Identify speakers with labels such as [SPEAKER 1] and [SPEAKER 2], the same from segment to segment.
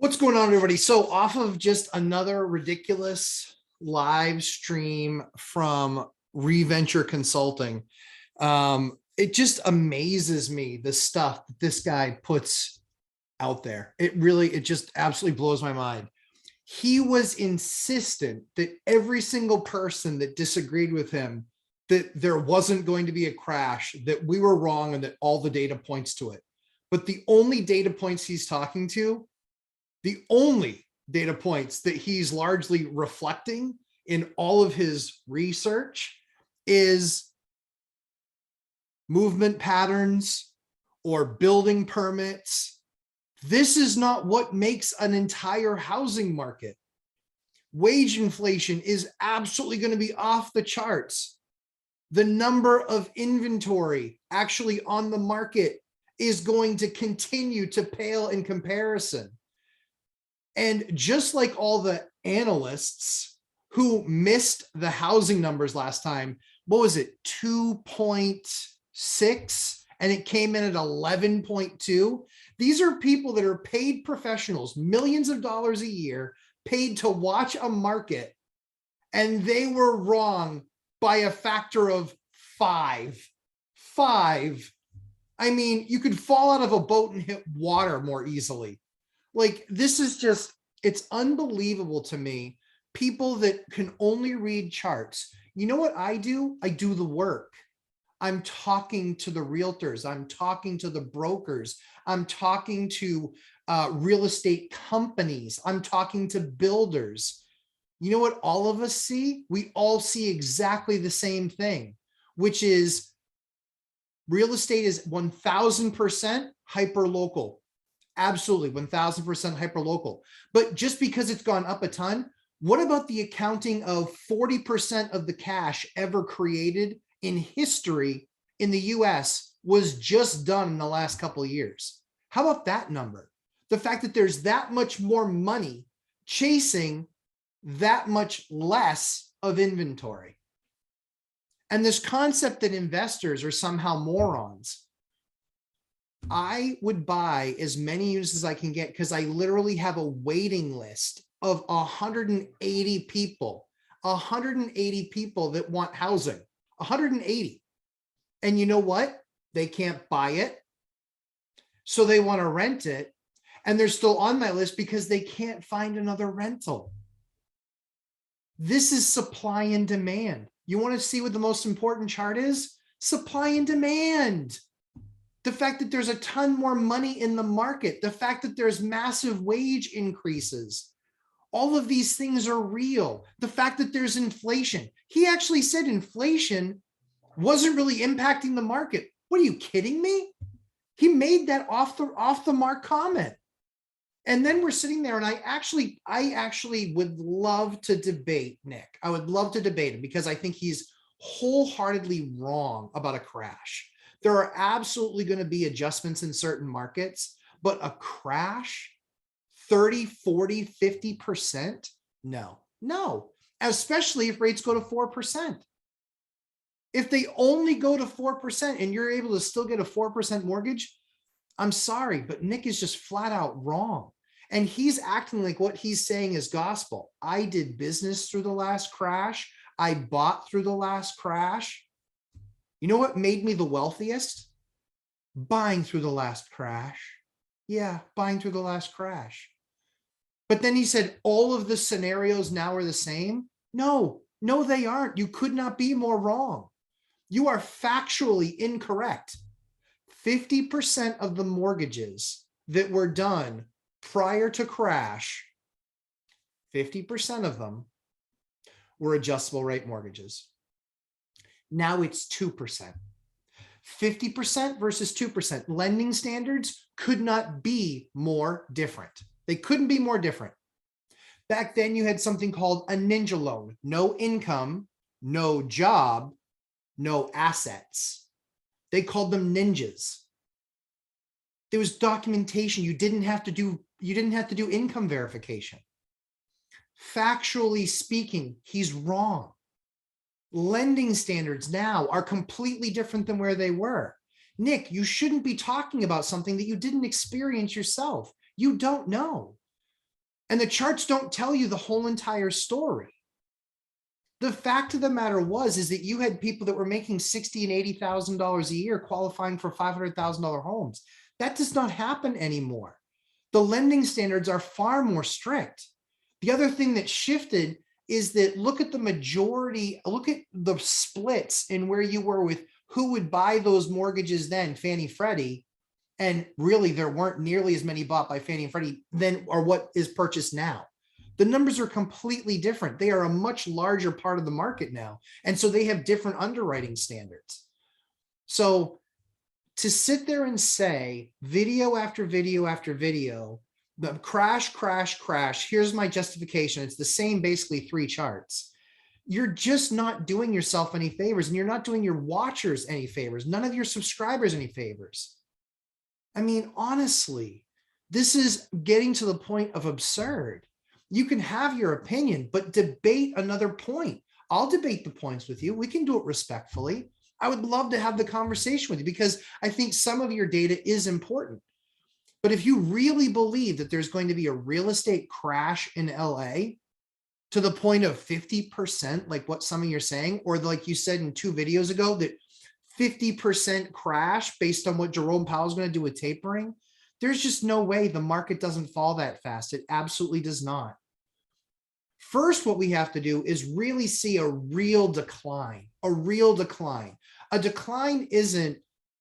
[SPEAKER 1] What's going on, everybody? So off of just another ridiculous live stream from Reventure Consulting, it just amazes me the stuff that this guy puts out there. It just absolutely blows my mind. He was insistent that every single person that disagreed with him, that there wasn't going to be a crash, that we were wrong, and that all the data points to it. But the only data points he's talking to, the only data points that he's largely reflecting in all of his research is movement patterns or building permits. This is not what makes an entire housing market. Wage inflation is absolutely going to be off the charts. The number of inventory actually on the market is going to continue to pale in comparison. And just like all the analysts who missed the housing numbers last time, what was it, 2.6, and it came in at 11.2. These are people that are paid professionals, millions of dollars a year, paid to watch a market, and they were wrong by a factor of 5. I mean, you could fall out of a boat and hit water more easily. Like, this is just, it's unbelievable to me. People that can only read charts. You know what I do? I do the work. I'm talking to the realtors. I'm talking to the brokers. I'm talking to real estate companies. I'm talking to builders. You know what all of us see? We all see exactly the same thing, which is real estate is 1000% hyper-local. Absolutely, 1000% hyper-local. But just because it's gone up a ton, what about the accounting of 40% of the cash ever created in history in the US was just done in the last couple of years? How about that number? The fact that there's that much more money chasing that much less of inventory. And this concept that investors are somehow morons. I would buy as many units as I can get because I literally have a waiting list of 180 people that want housing, 180. And you know what? They can't buy it. So they want to rent it. And they're still on my list because they can't find another rental. This is supply and demand. You want to see what the most important chart is? Supply and demand. The fact that there's a ton more money in the market, the fact that there's massive wage increases, all of these things are real. The fact that there's inflation. He actually said inflation wasn't really impacting the market. What, are you kidding me? He made that off the mark comment. And then we're sitting there, and I actually would love to debate Nick. I would love to debate him because I think he's wholeheartedly wrong about a crash. There are absolutely going to be adjustments in certain markets, but a crash, 30, 40, 50%? No, especially if rates go to 4%. If they only go to 4% and you're able to still get a 4% mortgage, I'm sorry, but Nick is just flat out wrong. And he's acting like what he's saying is gospel. I did business through the last crash. I bought through the last crash. You know what made me the wealthiest? Buying through the last crash. Yeah, buying through the last crash. But then he said all of the scenarios now are the same. No, they aren't. You could not be more wrong. You are factually incorrect. 50% of the mortgages that were done prior to crash, 50% of them were adjustable rate mortgages. Now it's 2%. 50% versus 2%. Lending standards could not be more different. They couldn't be more different. Back then, you had something called a ninja loan. No income, no job, no assets. They called them ninjas. There was documentation. You didn't have to do income verification. Factually speaking, he's wrong. Lending standards now are completely different than where they were. Nick, you shouldn't be talking about something that you didn't experience yourself. You don't know. And the charts don't tell you the whole entire story. The fact of the matter is that you had people that were making $60,000 and $80,000 a year qualifying for $500,000 homes. That does not happen anymore. The lending standards are far more strict. The other thing that shifted is that look at the majority, look at the splits in where you were with who would buy those mortgages then, Fannie Freddie, and really there weren't nearly as many bought by Fannie and Freddie than or what is purchased now. The numbers are completely different. They are a much larger part of the market now. And so they have different underwriting standards. So to sit there and say video after video after video, the crash, crash, crash, here's my justification. It's the same, basically 3 charts. You're just not doing yourself any favors, and you're not doing your watchers any favors, none of your subscribers any favors. I mean, honestly, this is getting to the point of absurd. You can have your opinion, but debate another point. I'll debate the points with you. We can do it respectfully. I would love to have the conversation with you because I think some of your data is important. But if you really believe that there's going to be a real estate crash in LA to the point of 50%, like what some of you are saying, or like you said in 2 videos ago, that 50% crash based on what Jerome Powell's going to do with tapering, there's just no way the market doesn't fall that fast. It absolutely does not. First, what we have to do is really see a real decline, a real decline. A decline isn't,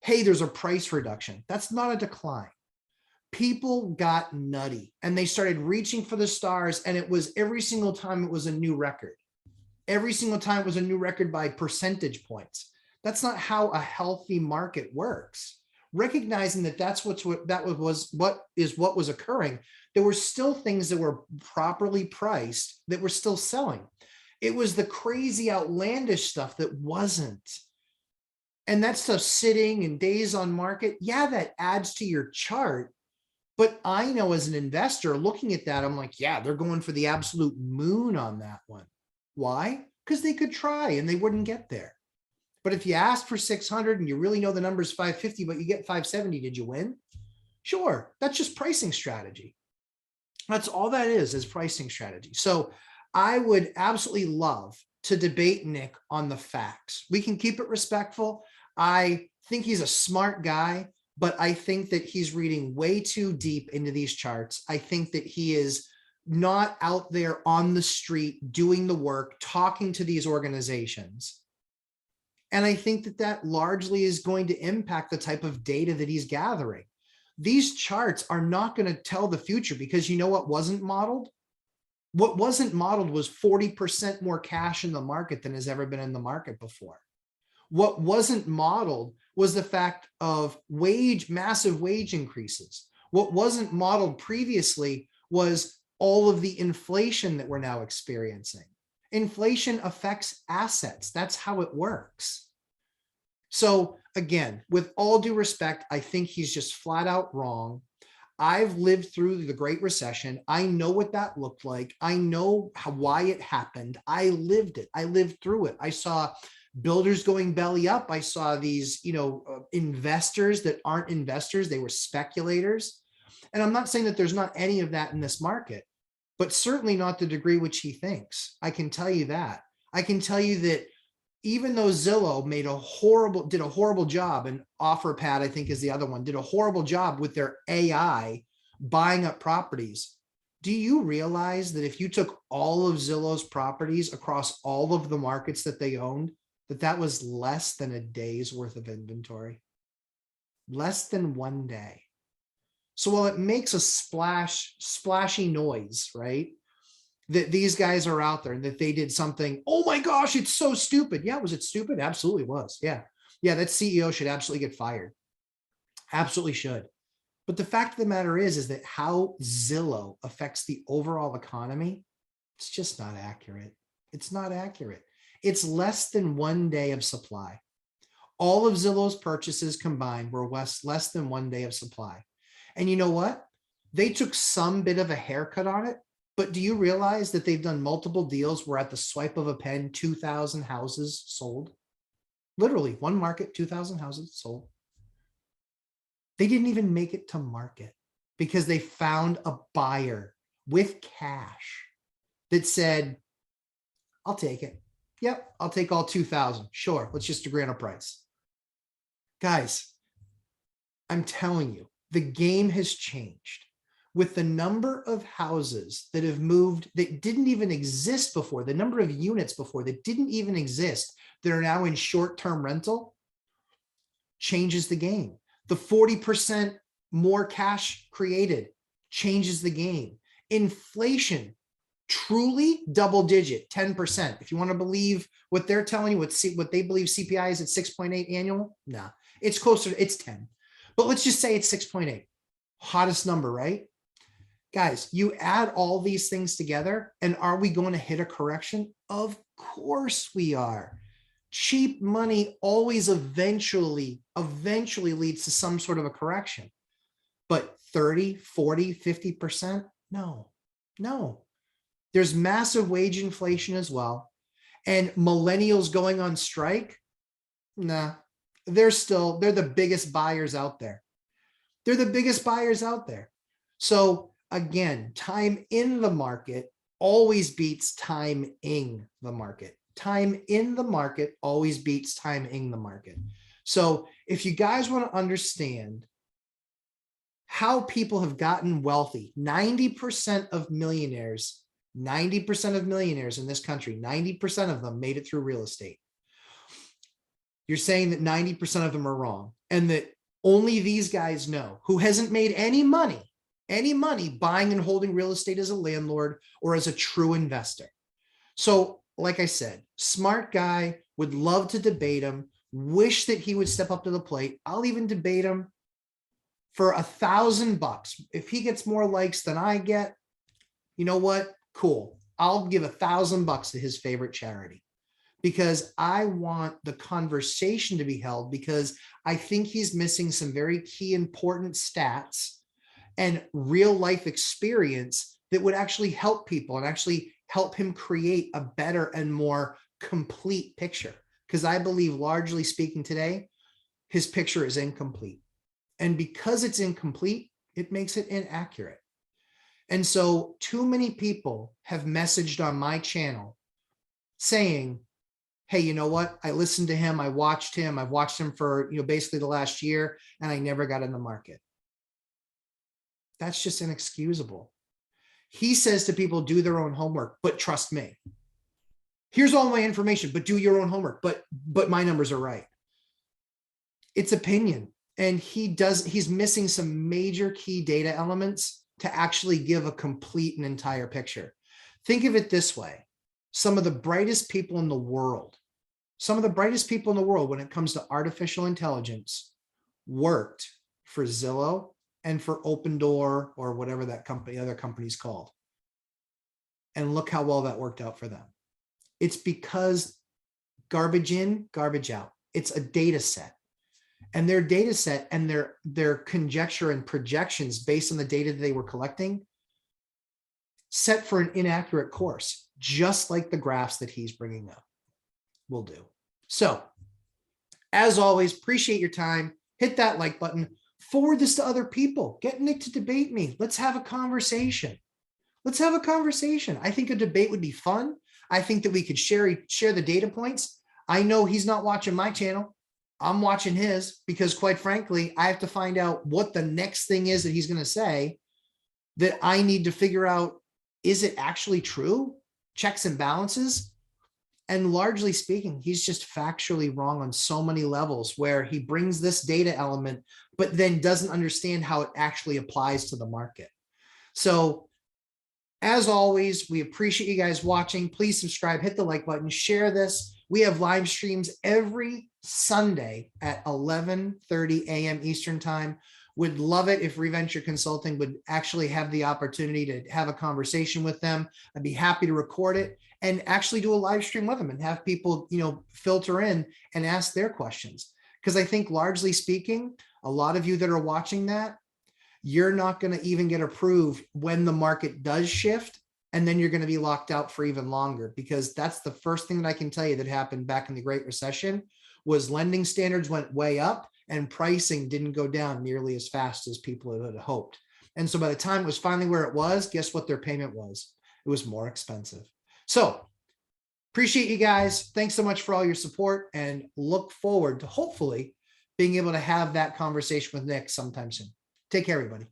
[SPEAKER 1] hey, there's a price reduction. That's not a decline. People got nutty and they started reaching for the stars, and it was every single time it was a new record. Every single time it was a new record by percentage points. That's not how a healthy market works. Recognizing that what was occurring, there were still things that were properly priced that were still selling. It was the crazy outlandish stuff that wasn't. And that stuff sitting in days on market, yeah, that adds to your chart. But I know as an investor looking at that, I'm like, yeah, they're going for the absolute moon on that one. Why? Because they could try and they wouldn't get there. But if you asked for 600 and you really know the number is 550, but you get 570, did you win? Sure, that's just pricing strategy. That's all that is pricing strategy. So I would absolutely love to debate Nick on the facts. We can keep it respectful. I think he's a smart guy, but I think that he's reading way too deep into these charts. I think that he is not out there on the street doing the work, talking to these organizations. And I think that that largely is going to impact the type of data that he's gathering. These charts are not going to tell the future, because you know what wasn't modeled? What wasn't modeled was 40% more cash in the market than has ever been in the market before. What wasn't modeled was the fact of massive wage increases. What wasn't modeled previously was all of the inflation that we're now experiencing. Inflation affects assets. That's how it works. So again, with all due respect, I think he's just flat out wrong. I've lived through the Great Recession. I know what that looked like. I know why it happened. I lived it. I lived through it. I saw builders going belly up. I saw these, investors that aren't investors. They were speculators. And I'm not saying that there's not any of that in this market, but certainly not the degree which he thinks. I can tell you that. I can tell you that even though Zillow did a horrible job, and OfferPad, I think is the other one, did a horrible job with their AI buying up properties. Do you realize that if you took all of Zillow's properties across all of the markets that they owned, that was less than a day's worth of inventory? Less than 1 day. So while it makes a splashy noise, right, that these guys are out there and that they did something, oh my gosh, it's so stupid. Yeah, was it stupid? Absolutely was. Yeah, that CEO should absolutely get fired. Absolutely should. But the fact of the matter is that how Zillow affects the overall economy, it's just not accurate. It's not accurate. It's less than 1 day of supply. All of Zillow's purchases combined were less than 1 day of supply. And you know what? They took some bit of a haircut on it, but do you realize that they've done multiple deals where at the swipe of a pen, 2,000 houses sold? Literally one market, 2,000 houses sold. They didn't even make it to market because they found a buyer with cash that said, I'll take it. Yep, I'll take all 2,000. Sure, let's just agree on a price. Guys, I'm telling you, the game has changed. With the number of houses that have moved that didn't even exist before, the number of units before that didn't even exist that are now in short-term rental, changes the game. The 40% more cash created changes the game. Inflation, truly double digit, 10%. If you want to believe what they're telling you, what they believe CPI is at 6.8 annual, nah, it's closer, it's 10. But let's just say it's 6.8. Hottest number, right? Guys, you add all these things together, and are we going to hit a correction? Of course we are. Cheap money always eventually leads to some sort of a correction. But 30, 40, 50%? No. There's massive wage inflation as well. And millennials going on strike? Nah, they're the biggest buyers out there. They're the biggest buyers out there. So again, time in the market always beats time in the market. Time in the market always beats time in the market. So if you guys want to understand how people have gotten wealthy, 90% of millionaires in this country, 90% of them made it through real estate. You're saying that 90% of them are wrong, and that only these guys know, who hasn't made any money buying and holding real estate as a landlord or as a true investor. So like I said, smart guy, would love to debate him, wish that he would step up to the plate. I'll even debate him for $1,000. If he gets more likes than I get, you know what? Cool. I'll give $1,000 to his favorite charity, because I want the conversation to be held, because I think he's missing some very key important stats and real life experience that would actually help people and actually help him create a better and more complete picture. Because I believe, largely speaking today, his picture is incomplete. And because it's incomplete, it makes it inaccurate. And so too many people have messaged on my channel saying, hey, you know what? I listened to him. I've watched him for, basically the last year, and I never got in the market. That's just inexcusable. He says to people, do their own homework, but trust me. Here's all my information, but do your own homework. But my numbers are right. It's opinion. And he's missing some major key data elements to actually give a complete and entire picture. Think of it this way. Some of the brightest people in the world when it comes to artificial intelligence worked for Zillow and for Open Door, or whatever that other company's called. And look how well that worked out for them. It's because garbage in, garbage out. It's a data set. And their data set and their conjecture and projections based on the data that they were collecting set for an inaccurate course, just like the graphs that he's bringing up will do. So, as always, appreciate your time. Hit that like button. Forward this to other people. Get Nick to debate me. Let's have a conversation. I think a debate would be fun. I think that we could share the data points. I know he's not watching my channel. I'm watching his, because quite frankly, I have to find out what the next thing is that he's going to say that I need to figure out. Is it actually true? Checks and balances. And largely speaking, he's just factually wrong on so many levels, where he brings this data element, but then doesn't understand how it actually applies to the market. So as always, we appreciate you guys watching. Please subscribe, hit the like button, share this. We have live streams every Sunday at 11:30 a.m. Eastern time. Would love it if Reventure Consulting would actually have the opportunity to have a conversation with them. I'd be happy to record it and actually do a live stream with them and have people, filter in and ask their questions. Because I think, largely speaking, a lot of you that are watching that, you're not going to even get approved when the market does shift. And then you're going to be locked out for even longer, because that's the first thing that I can tell you that happened back in the Great Recession was lending standards went way up and pricing didn't go down nearly as fast as people had hoped. And so by the time it was finally where it was, guess what their payment was? It was more expensive. So appreciate you guys. Thanks so much for all your support, and look forward to hopefully being able to have that conversation with Nick sometime soon. Take care, everybody.